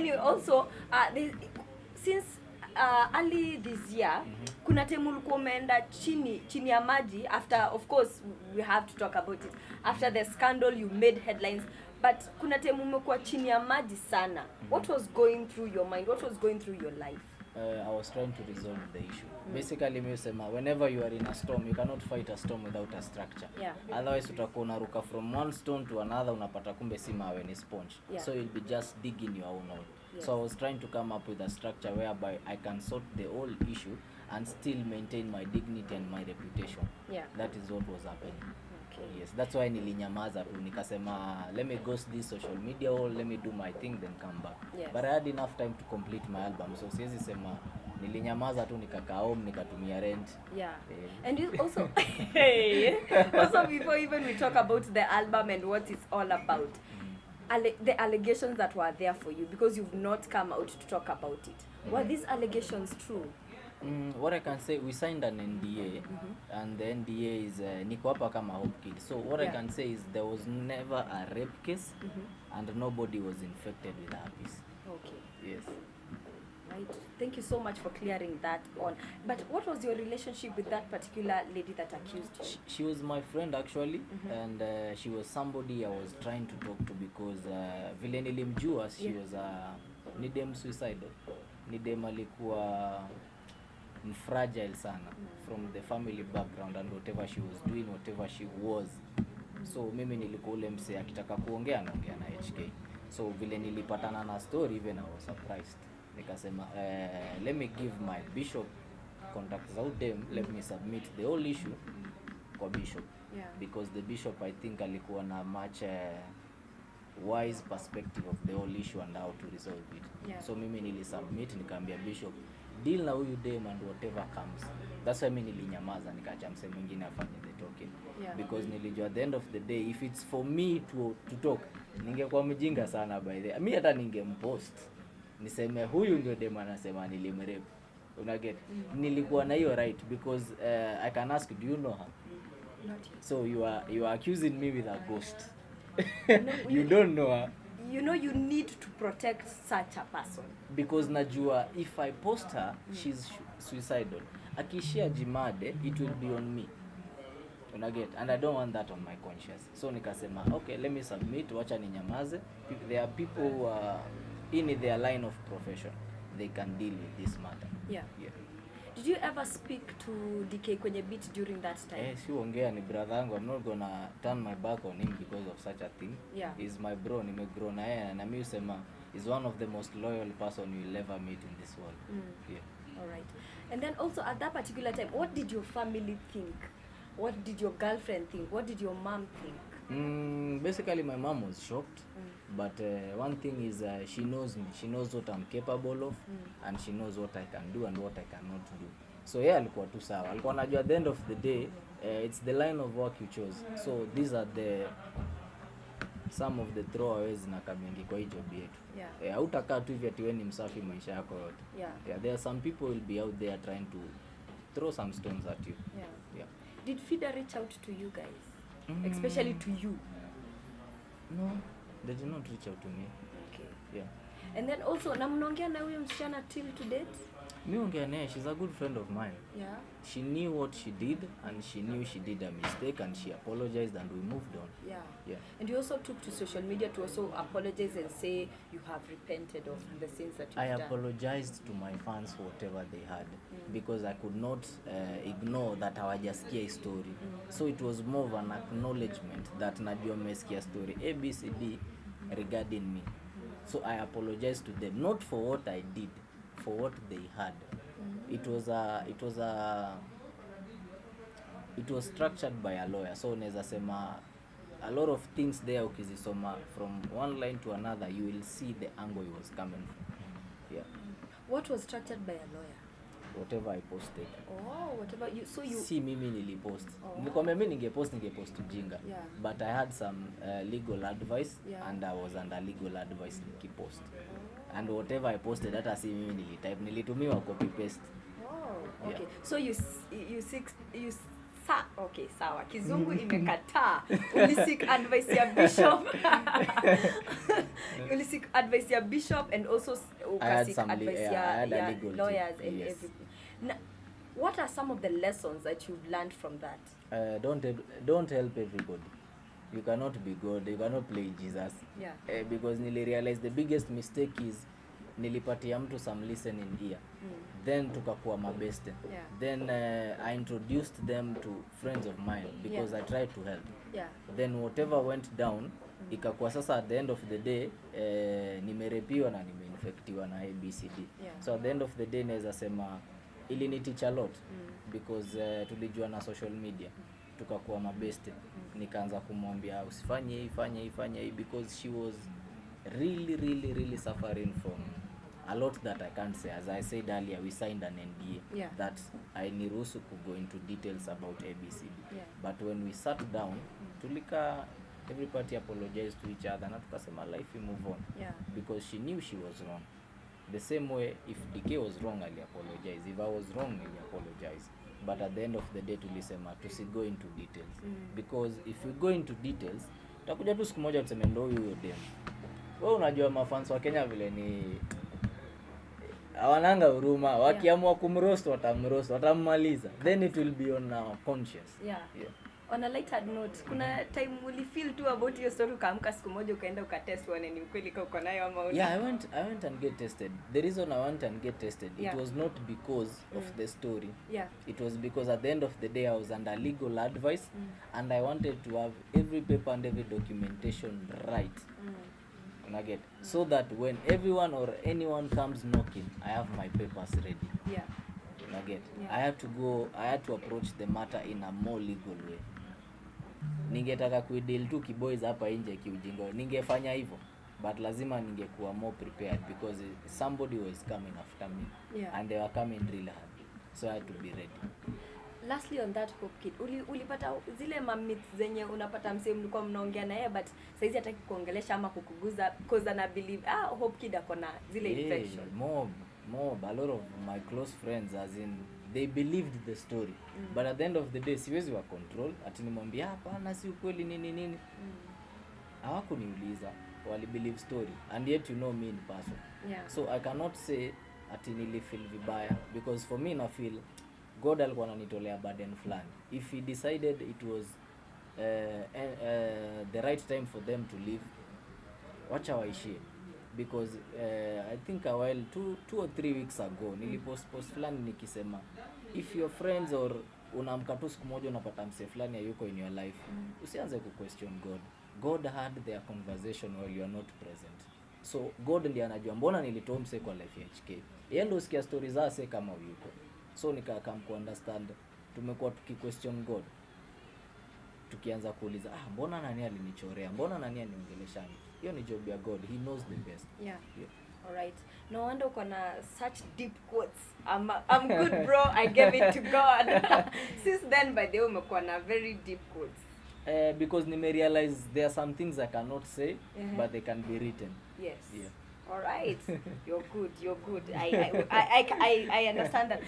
Anyway, also since early this year, kuna time ulikuwa umeenda chini ya maji after, of course we have to talk about it, after the scandal you made headlines, but kuna time umekuwa chini ya maji sana. What was going through your mind? What was going through your life? I was trying to resolve the issue. Basically, whenever you are in a storm, you cannot fight a storm without a structure. Yeah. Otherwise, utakuwa unaruka from one stone to another, unapata kumbe si mawe ni sponge. Yeah. So you'll be just digging your own hole. Yes. So I was trying to come up with a structure whereby I can sort the whole issue and still maintain my dignity and my reputation. Yeah. That is what was happening. Okay. Yes, that's why nilinyamaza tu, nikasema let me ghost this social media or let me do my thing then come back. Yes. But I had enough time to complete my album, so siwezi sema nilinyamaza tu nikakaa home nikatumia rent. Yeah. And you also also before even we talk about the album and what it's all about, the allegations that were there for you, because you've not come out to talk about it, were these allegations true? What I can say, we signed an NDA, and the NDA is niko hapa kama Hopekid. So what I can say is there was never a rape case, and nobody was infected with herpes. Okay. Yes. Right. Thank you so much for clearing that on. But what was your relationship with that particular lady that accused you? She was my friend actually, and she was somebody I was trying to talk to because vile nilimjua, she was ni dem suicidal. Ni dem alikuwa fragile sana from the family background and whatever she was doing, whatever she was. So mimi nilikuwa ule mse akitaka kuongea naongea na HK. So vile nilipatana na story, even I was surprised. Nikasema let me give my bishop contacts out them, let me submit the whole issue kwa bishop. Yeah. Because the bishop I think alikuwa na much wise perspective of the whole issue and how to resolve it. Yeah. So mimi nilisubmit, nikaambia bishop deal na huyu dem and whatever comes. That's why mimi nilinyamaza, nikaacha mse mwingine afanye the talking. Yeah. Because nilijua at the end of the day, if it's for me to talk, ningekuwa mjinga sana by the way. Mimi hata ningempost niseme huyu ndio dem anasema nilimrape. Unaget? Nilikuwa na hiyo right because I can ask, do you know her? Not yet. So you are accusing me with a ghost. No, you don't know her. You know you need to protect such a person. Because najua if I post her, she's suicidal. Akishia jimade, it will be on me. Unaget? And I don't want that on my conscience. So nikasema, okay, let me submit, wacha ninyamaze. There are people who are in their line of profession. They can deal with this matter. Yeah. Yeah. Did you ever speak to DK kwenye beat during that time? Si ongea ni brother yangu. I'm not gonna turn my back on him because of such a thing. Yeah. He's my bro, nimegrow na yeye na mimi usema is one of the most loyal person you'll ever meet in this world. Yeah. All right. And then also at that particular time, what did your family think? What did your girlfriend think? What did your mom think? Basically my mom was shocked, but one thing is she knows me. She knows what I'm capable of, and she knows what I can do and what I cannot do. So yeah, alikuwa tu sawa. Alikuwa anajua at the end of the day, it's the line of work you chose. So these are some of the throwaways na kamingi kwa hii job yetu. Yeah. Hautakaa tu hivi ati wewe ni msafi maisha yako yote. Yeah. There are some people will be out there trying to throw some stones at you. Yeah. Did FIDA reach out to you guys? Especially to you? No, they did not reach out to me. Okay. Yeah. And then also, na mnaongea na huyo msichana till to date? Mi ongea naye, she's a good friend of mine. Yeah. She knew what she did and she knew she did a mistake and she apologized and we moved on. Yeah. And you also took to social media to also apologize and say you have repented of the sins that you've done. I apologized to my fans for whatever they had because I could not ignore that hawajasikia hii story. So it was more of an acknowledgement that najua mmesikia story ABCD regarding me. So I apologized to them, not for what I did, for what they had. It was structured by a lawyer. So unaweza sema a lot of things there ukizisoma from one line to another, you will see the angle it was coming from. Yeah. What was structured by a lawyer? Whatever I posted. Oh, whatever you, so you... Si mimi nilipost. Nilikwambia mimi ningepost ujinga. Yeah. But I had some legal advice, Yeah. and I was under legal advice nikipost. And whatever I posted, hata si mimi nilitumiwa copy paste. Oh, okay. Yeah. So you Okay, sawa. Kizungu imekataa. Ulisik advice ya bishop. Ulisik advice ya bishop and also ukasik advice ya lawyers and everything. Now, what are some of the lessons that you've learned from that? Don't help everybody. You cannot be God. You cannot play Jesus. Yeah. Because nili realize the biggest mistake is nilipatia mtu some listening ear. Then tukakuwa mabeste. Yeah. Then I introduced them to friends of mine because I tried to help. Yeah. Then whatever went down, ikakuwa sasa at the end of the day nimerepiwa na nimeinfectiwa na ABCD. Yeah. So at the end of the day naweza sema ili ni teach a lot because tulijua na social media tukakuwa mabeste. Nikaanza kumwambia usifanye hii, fanya hii because she was really suffering from a lot that I can't say. As I said earlier, we signed an NDA that I niruhusu to go into details about ABCD. Yeah. But when we sat down, tulika every party apologized to each other na tukasema life we move on. Yeah. Because she knew she was wrong. The same way if DK was wrong, I'll apologize. If I was wrong, I'll apologize. But at the end of the day tulisema tusi-go into details. Because if we go into details, takuja tu siku moja tuseme ndo huyo dem. Wewe unajua mafans wa Kenya vile ni hawananga huruma. Wakiamua kumroast watammaliza. Then it will be on our conscience. Yeah. On a lighter note, kuna time ulifeel tu about your story ukaamka siku moja ukaenda ukatest uone ni ukweli kama uko nayo ama una? Yeah, I went and get tested. The reason I went and get tested, it was not because of the story. Yeah. It was because at the end of the day I was under legal advice and I wanted to have every paper and every documentation right. Nugget. So that when everyone or anyone comes knocking, I have my papers ready. Yeah. Nugget. Yeah. I had to approach the matter in a more legal way. Ningetaka kuideal tu kiboys hapa nje kiujingo. Ningefanya hivyo. But lazima ningekuwa more prepared because somebody was coming after me. Yeah. And they were coming really hard. So I had to be ready. Lastly on that Hopekid, ulipata zile myths zenye unapata msee mlikuwa mnaongea na yeye but saizi hataki kuongelesha ama kukuguza because ana believe Hopekid akona zile infection. Mob, a lot of my close friends as in they believed the story. But at the end of the day siwezi wa control ati nimwambia hapana si ukweli nini. Hawakuniuliza, wali believe story and yet you know me in person. Yeah. So I cannot say ati nilifeel vibaya because for me na feel God alikuwa ananitolea burden fulani. If he decided it was the right time for them to leave, wacha waishie. Because I think a while 2 or 3 weeks ago nilipost fulani nikisema if your friends or unaamka tu siku moja unapata mse fulani hayuko in your life, usianze ku question God. God had their conversation while you are not present. So God ndiye anajua mbona nilitoa mse kwa life ya HK. Yeye ndio usikia stories zake kama yuko. So nikakam ku understand, tumekuwa tuki-question God. Tukianza kuuliza, mbona nani alinichorea? Mbona nani aniongeleshani? Hiyo ni job ya God. He knows the best. Yeah. All right. No wonder uko na such deep quotes. I'm good bro. I gave it to God. Since then by the way umekuwa na very deep quotes. Because nime realize there are some things I cannot say but they can be written. Yes. Yeah. All right. You're good. I understand that.